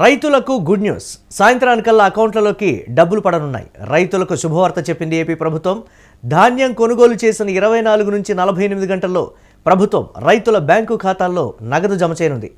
రైతులకు good news. సాయంత్రానికల్లా అకౌంట్లలోకి డబ్బులు పడనున్నాయి. రైతులకు శుభవార్త చెప్పింది ఏపీ ప్రభుత్వం. ధాన్యం కొనుగోలు చేసిన 24 నుంచి 48 గంటల్లో ప్రభుత్వం రైతుల బ్యాంకు ఖాతాల్లో నగదు జమ చేయనుంది.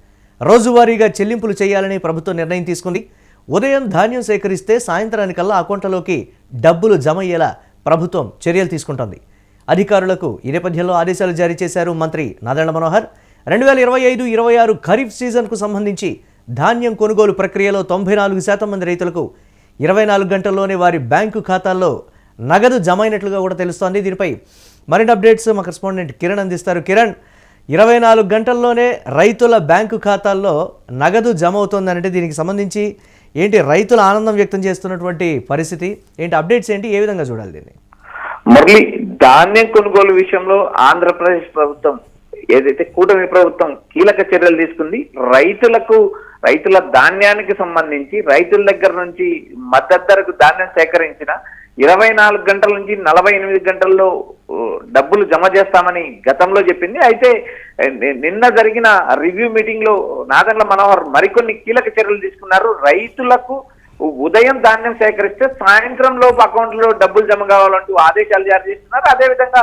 రోజువారీగా చెల్లింపులు చేయాలని ప్రభుత్వం నిర్ణయం తీసుకుంది. ఉదయం ధాన్యం సేకరిస్తే సాయంత్రానికల్లా అకౌంట్లలోకి డబ్బులు జమ అయ్యేలా ప్రభుత్వం చర్యలు తీసుకుంటోంది. అధికారులకు ఈ నేపథ్యంలో ఆదేశాలు జారీ చేశారు మంత్రి నాదెండ్ల మనోహర్. 2025-26 ఖరీఫ్ సీజన్కు సంబంధించి ధాన్యం కొనుగోలు ప్రక్రియలో 94% మంది రైతులకు 24 గంటల్లోనే వారి బ్యాంకు ఖాతాల్లో నగదు జమ అయినట్లుగా కూడా తెలుస్తోంది. దీనిపై మరిన్ని అప్డేట్స్ మా కరెస్పాండెంట్ కిరణ్ అందిస్తారు. కిరణ్, 24 గంటల్లోనే రైతుల బ్యాంకు ఖాతాల్లో నగదు జమ అవుతుందంటే దీనికి సంబంధించి ఏంటి రైతుల ఆనందం వ్యక్తం చేస్తున్నటువంటి పరిస్థితి ఏంటి, అప్డేట్స్ ఏంటి, ఏ విధంగా చూడాలి దీన్ని? మురళి, ధాన్యం కొనుగోలు విషయంలో ఆంధ్రప్రదేశ్ ప్రభుత్వం ఏదైతే కూటమి ప్రభుత్వం కీలక చర్యలు తీసుకుంది. రైతుల ధాన్యానికి సంబంధించి రైతుల దగ్గర నుంచి మద్దతు ధరకు ధాన్యం సేకరించిన 24 గంటల నుంచి 48 గంటల్లో డబ్బులు జమ చేస్తామని గతంలో చెప్పింది. అయితే నిన్న జరిగిన రివ్యూ మీటింగ్ లో నాదెండ్ల మనోహర్ మరికొన్ని కీలక చర్యలు తీసుకున్నారు. రైతులకు ఉదయం ధాన్యం సేకరిస్తే సాయంత్రం లోపు అకౌంట్లో డబ్బులు జమ కావాలంటూ ఆదేశాలు జారీ చేస్తున్నారు. అదేవిధంగా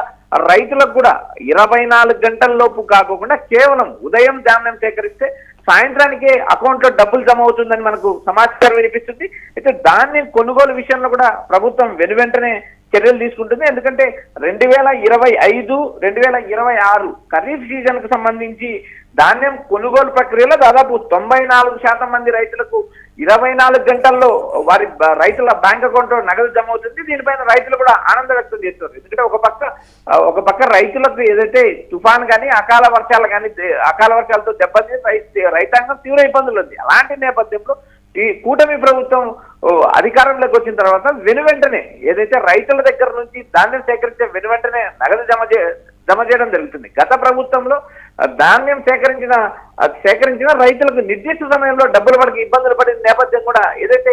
రైతులకు కూడా 24 గంటల లోపు కాకుండా కేవలం ఉదయం ధాన్యం సేకరిస్తే సాయంత్రానికే అకౌంట్ లో డబ్బులు జమ అవుతుందని మనకు సమాచారం వినిపిస్తుంది. అయితే ధాన్యం కొనుగోలు విషయంలో కూడా ప్రభుత్వం వెనువెంటనే చర్యలు తీసుకుంటుంది. ఎందుకంటే 2025-2026 ఖరీఫ్ సీజన్ కు సంబంధించి ధాన్యం కొనుగోలు ప్రక్రియలో దాదాపు 94% మంది రైతులకు 24 గంటల్లో వారి రైతుల బ్యాంక్ అకౌంట్ లో నగదు జమ అవుతుంది. దీనిపైన రైతులు కూడా ఆనందం వ్యక్తం చేస్తారు. ఎందుకంటే ఒక పక్క రైతులకు ఏదైతే తుఫాన్ కానీ అకాల వర్షాలతో దెబ్బతిని రైతాంగం తీవ్ర ఇబ్బందులు ఉంది. అలాంటి నేపథ్యంలో ఈ కూటమి ప్రభుత్వం అధికారంలోకి వచ్చిన తర్వాత వెనువెంటనే ఏదైతే రైతుల దగ్గర నుంచి ధాన్యం సేకరించే వెనువెంటనే నగదు జమ చేయడం జరుగుతుంది. గత ప్రభుత్వంలో ధాన్యం సేకరించిన రైతులకు నిర్దిష్ట సమయంలో డబ్బులు పడికి ఇబ్బందులు పడిన నేపథ్యం కూడా ఏదైతే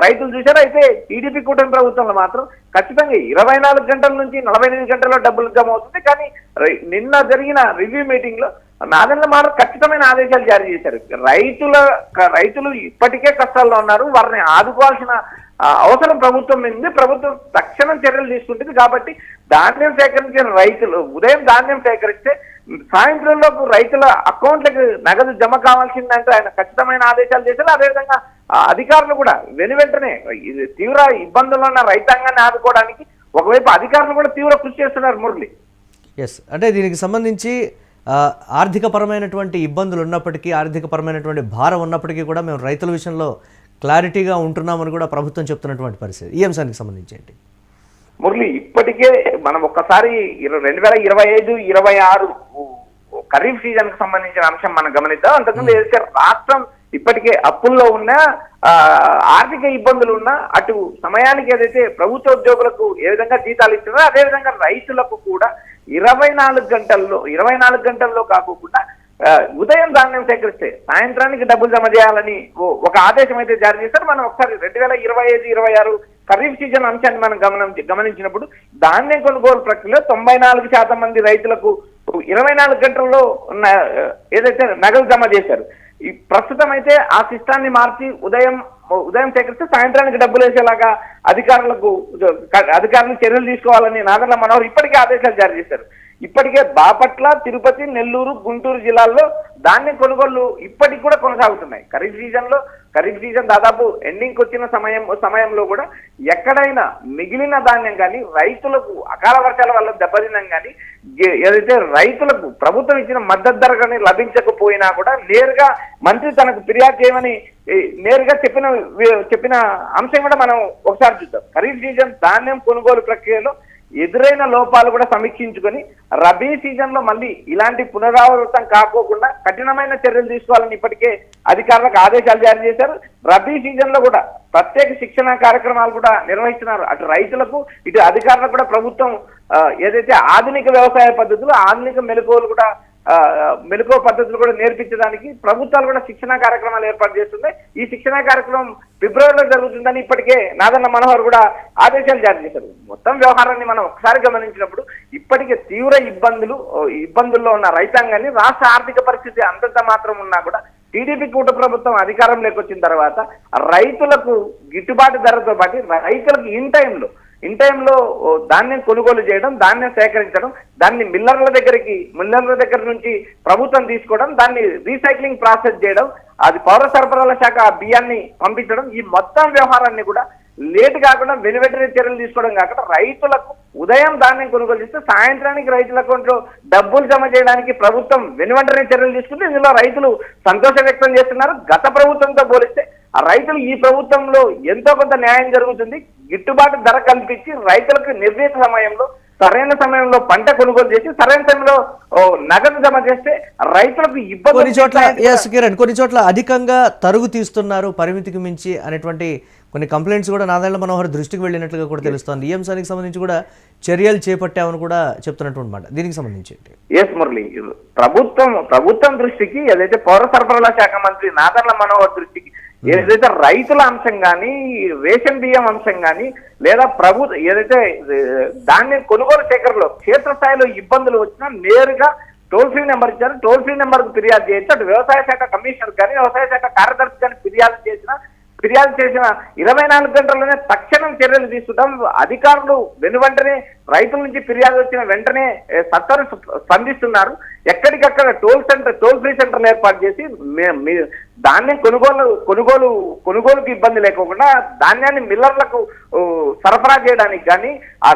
రైతులు చూశారో, అయితే టీడీపీ కూటమి ప్రభుత్వంలో మాత్రం ఖచ్చితంగా 24 గంటల నుంచి 48 గంటల్లో డబ్బులు జమ అవుతుంది. కానీ నిన్న జరిగిన రివ్యూ మీటింగ్ లో నాదెండ్ల మనోహర్ ఖచ్చితమైన ఆదేశాలు జారీ చేశారు. రైతులు ఇప్పటికే కష్టాల్లో ఉన్నారు, వారిని ఆదుకోవాల్సిన అవసరం ప్రభుత్వం మీద ప్రభుత్వం తక్షణం చర్యలు తీసుకుంటుంది. కాబట్టి ధాన్యం సేకరించిన రైతులు ఉదయం ధాన్యం సేకరిస్తే సాయంత్రంలోపు రైతుల అకౌంట్లకు నగదు జమ కావాల్సిందంటే ఆయన ఖచ్చితమైన ఆదేశాలు చేశారు. అదేవిధంగా అధికారులు కూడా వెనువెంటనే తీవ్ర ఇబ్బందుల్లో ఉన్న రైతాంగాన్ని ఆదుకోవడానికి ఒకవైపు అధికారులు కూడా తీవ్ర కృషి చేస్తున్నారు. మురళి, అంటే దీనికి సంబంధించి ఆర్థికపరమైనటువంటి ఇబ్బందులు ఉన్నప్పటికీ, ఆర్థికపరమైనటువంటి భారం ఉన్నప్పటికీ కూడా మేము రైతుల విషయంలో క్లారిటీగా ఉంటున్నామని కూడా ప్రభుత్వం చెప్తున్నటువంటి పరిస్థితి. ఈ అంశానికి సంబంధించి ఏంటి? మురళి, ఇప్పటికే మనం ఒక్కసారి 2025-26 ఖరీఫ్ సీజన్ కు సంబంధించిన అంశం మనం గమనిద్దాం. అంతకుముందు ఏదైతే రాష్ట్రం ఇప్పటికే అప్పుల్లో ఉన్న ఆర్థిక ఇబ్బందులు ఉన్నా అటు సమయానికి ఏదైతే ప్రభుత్వ ఉద్యోగులకు ఏ విధంగా జీతాలు ఇస్తున్నారో అదేవిధంగా రైతులకు కూడా 24 గంటల్లో కాకుండా ఉదయం ధాన్యం సేకరిస్తే సాయంత్రానికి డబ్బులు జమ చేయాలని ఒక ఆదేశం అయితే జారీ చేశారు. మనం ఒకసారి 2025-26 ఖరీఫ్ సీజన్ అంశాన్ని మనం గమనించినప్పుడు ధాన్యం కొనుగోలు ప్రక్రియలో 94% మంది రైతులకు 24 గంటల్లో ఏదైతే నగదు జమ చేశారు. ఈ ప్రస్తుతం అయితే ఆ సిస్టాన్ని మార్చి ఉదయం సేకరిస్తే సాయంత్రానికి డబ్బులు వేసేలాగా అధికారులు చర్యలు తీసుకోవాలని నాదెండ్ల మనోహర్ ఇప్పటికే ఆదేశాలు జారీ చేశారు. ఇప్పటికే బాపట్ల, తిరుపతి, నెల్లూరు, గుంటూరు జిల్లాల్లో ధాన్యం కొనుగోళ్లు ఇప్పటికి కూడా కొనసాగుతున్నాయి. ఖరీఫ్ సీజన్ దాదాపు ఎండింగ్కి వచ్చిన సమయంలో కూడా ఎక్కడైనా మిగిలిన ధాన్యం కానీ రైతులకు అకాల వర్షాల వల్ల దెబ్బతినం కానీ ఏదైతే రైతులకు ప్రభుత్వం ఇచ్చిన మద్దతు ధర కానీ లభించకపోయినా కూడా నేరుగా మంత్రి తనకు ఫిర్యాదు చేయమని నేరుగా చెప్పిన అంశం కూడా మనం ఒకసారి చూద్దాం. ఖరీఫ్ సీజన్ ధాన్యం కొనుగోలు ప్రక్రియలో ఎదురైన లోపాలు కూడా సమీక్షించుకొని రబీ సీజన్ లో మళ్ళీ ఇలాంటి పునరావృతం కాకోకుండా కఠినమైన చర్యలు తీసుకోవాలని ఇప్పటికే అధికారులకు ఆదేశాలు జారీ చేశారు. రబీ సీజన్ లో కూడా ప్రత్యేక శిక్షణ కార్యక్రమాలు కూడా నిర్వహిస్తున్నారు. అటు రైతులకు ఇటు అధికారులకు కూడా ప్రభుత్వం ఏదైతే ఆధునిక వ్యవసాయ పద్ధతులు, ఆధునిక మెలకువ పద్ధతులు కూడా నేర్పించడానికి ప్రభుత్వాలు కూడా శిక్షణ కార్యక్రమాలు ఏర్పాటు చేస్తున్నాయి. ఈ శిక్షణ కార్యక్రమం ఫిబ్రవరిలో జరుగుతుందని ఇప్పటికే నాదెండ్ల మనోహర్ కూడా ఆదేశాలు జారీ చేశారు. మొత్తం వ్యవహారాన్ని మనం ఒకసారి గమనించినప్పుడు ఇప్పటికే తీవ్ర ఇబ్బందుల్లో ఉన్న రైతాంగాన్ని రాష్ట్ర ఆర్థిక పరిస్థితి అంతంత మాత్రం ఉన్నా కూడా టీడీపీ కూట ప్రభుత్వం అధికారంలోకి వచ్చిన తర్వాత రైతులకు గిట్టుబాటు ధరతో పాటు రైతులకు ఇన్ టైంలో ధాన్యం కొనుగోలు చేయడం, ధాన్యం సేకరించడం, దాన్ని మిల్లర్ల దగ్గర నుంచి ప్రభుత్వం తీసుకోవడం, దాన్ని రీసైక్లింగ్ ప్రాసెస్ చేయడం, అది పౌర సరఫరాల శాఖ ఆ బియ్యాన్ని పంపించడం, ఈ మొత్తం వ్యవహారాన్ని కూడా లేట్ కాకుండా వెనువెంటనే చర్యలు తీసుకోవడం కాకుండా రైతులకు ఉదయం ధాన్యం కొనుగోలు చేస్తే సాయంత్రానికి రైతుల అకౌంట్లో డబ్బులు జమ చేయడానికి ప్రభుత్వం వెనువెంటనే చర్యలు తీసుకుంటే ఇందులో రైతులు సంతోషం వ్యక్తం చేస్తున్నారు. గత ప్రభుత్వంతో పోలిస్తే ఆ రైతులు ఈ ప్రభుత్వంలో ఎంతో కొంత న్యాయం జరుగుతుంది. గిట్టుబాటు ధర కల్పించి రైతులకు నిర్ణీత సమయంలో సరైన సమయంలో పంట కొనుగోలు చేసి సరైన సమయంలో నగదు జమ చేస్తే రైతులకు కొన్ని చోట్ల కిరణ్ కొన్ని చోట్ల అధికంగా తరుగు తీస్తున్నారు పరిమితికి మించి అనేటువంటి కొన్ని కంప్లైంట్స్ కూడా నాదెండ్ల మనోహర్ దృష్టికి వెళ్ళినట్లుగా కూడా తెలుస్తోంది. ఈ అంశానికి సంబంధించి కూడా చర్యలు చేపట్టామని కూడా చెప్తున్నటువంటి మాట. దీనికి సంబంధించి ఎస్ మురళి, ప్రభుత్వం దృష్టికి ఏదైతే పౌర సరఫరాల శాఖ మంత్రి నాదెండ్ల మనోహర్ దృష్టికి ఏదైతే రైతుల అంశం కానీ రేషన్ బియ్యం అంశం కానీ లేదా ఏదైతే ధాన్యం కొనుగోలు సేకరణలో క్షేత్రస్థాయిలో ఇబ్బందులు వచ్చినా నేరుగా టోల్ ఫ్రీ నెంబర్ ఇచ్చారు. టోల్ ఫ్రీ నెంబర్కు ఫిర్యాదు చేయొచ్చు. అటు వ్యవసాయ శాఖ కమిషనర్ కానీ వ్యవసాయ శాఖ కార్యదర్శి కానీ ఫిర్యాదు చేసిన 24 గంటల్లోనే తక్షణం చర్యలు తీసుకుంటాం. అధికారులు వెనువెంటనే రైతుల నుంచి ఫిర్యాదు వచ్చిన వెంటనే సత్వరం స్పందిస్తున్నారు. ఎక్కడికక్కడ టోల్ ఫ్రీ సెంటర్లు ఏర్పాటు చేసి ధాన్యం కొనుగోలుకి ఇబ్బంది లేకుండా ధాన్యాన్ని మిల్లర్లకు సరఫరా చేయడానికి కానీ ఆ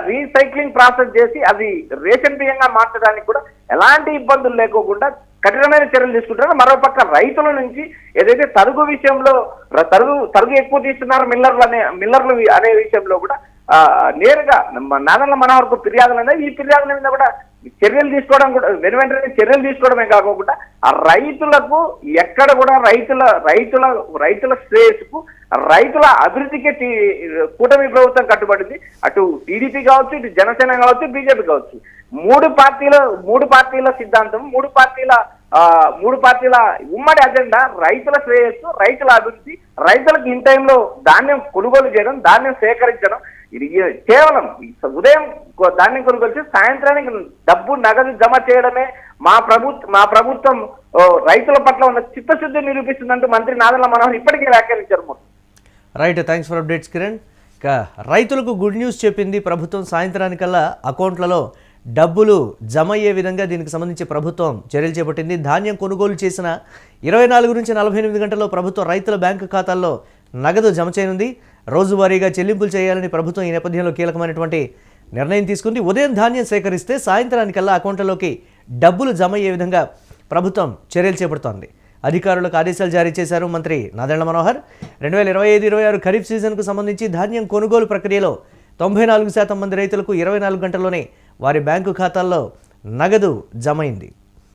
రీసైక్లింగ్ ప్రాసెస్ చేసి అది రేషన్ బియ్యంగా మార్చడానికి కూడా ఎలాంటి ఇబ్బందులు లేకోకుండా కఠినమైన చర్యలు తీసుకుంటారు. మరోపక్క రైతుల నుంచి ఏదైతే తరుగు విషయంలో తరుగు ఎక్కువ తీస్తున్నారు మిల్లర్లు అనే విషయంలో కూడా నేరుగా నాదెండ్ల మనోహర్కు ఫిర్యాదులు ఉన్నాయి. ఈ ఫిర్యాదుల మీద కూడా చర్యలు తీసుకోవడం కూడా వెంటనే చర్యలు తీసుకోవడమే కాకుండా ఆ రైతులకు ఎక్కడ కూడా రైతుల శ్రేయస్సుకు రైతుల అభివృద్ధికి కూటమి ప్రభుత్వం కట్టుబడింది. అటు టీడీపీ కావచ్చు, ఇటు జనసేన కావచ్చు, బీజేపీ కావచ్చు. మూడు పార్టీల సిద్ధాంతం, మూడు పార్టీల ఉమ్మడి అజెండా రైతుల శ్రేయస్సు, రైతుల అభివృద్ధి, రైతులకు ఇన్ టైంలో ధాన్యం కొనుగోలు చేయడం, ధాన్యం సేకరించడం. ఇది కేవలం ఉదయం ధాన్యం కొనుగోలు చేసి సాయంత్రానికి నగదు జమ చేయడమే మా ప్రభుత్వం రైతుల పట్ల ఉన్న చిత్తశుద్ధి నిరూపిస్తుందంటూ మంత్రి నాదెండ్ల మనోహర్ ఇప్పటికే వ్యాఖ్యానించారు. Right, thanks for updates Kiran. రైతులకు గుడ్ న్యూస్ చెప్పింది ప్రభుత్వం. సాయంత్రానికల్లా అకౌంట్లలో డబ్బులు జమ అయ్యే విధంగా దీనికి సంబంధించి ప్రభుత్వం చర్యలు చేపట్టింది. ధాన్యం కొనుగోలు చేసిన 24 నుంచి 48 గంటల్లో ప్రభుత్వం రైతుల బ్యాంకు ఖాతాల్లో నగదు జమ చేయనుంది. రోజువారీగా చెల్లింపులు చేయాలని ప్రభుత్వం ఈ నేపథ్యంలో కీలకమైనటువంటి నిర్ణయం తీసుకుంది. ఉదయం ధాన్యం సేకరిస్తే సాయంత్రానికల్లా అకౌంట్లలోకి డబ్బులు జమ అయ్యే విధంగా ప్రభుత్వం చర్యలు చేపడుతోంది. అధికారులకు ఆదేశాలు జారీ చేశారు మంత్రి నాదెండ్ల మనోహర్. 2025-26 ఖరీఫ్ సీజన్కు సంబంధించి ధాన్యం కొనుగోలు ప్రక్రియలో 94% మంది రైతులకు 24 గంటల్లోనే వారి బ్యాంకు ఖాతాల్లో నగదు జమ అయింది.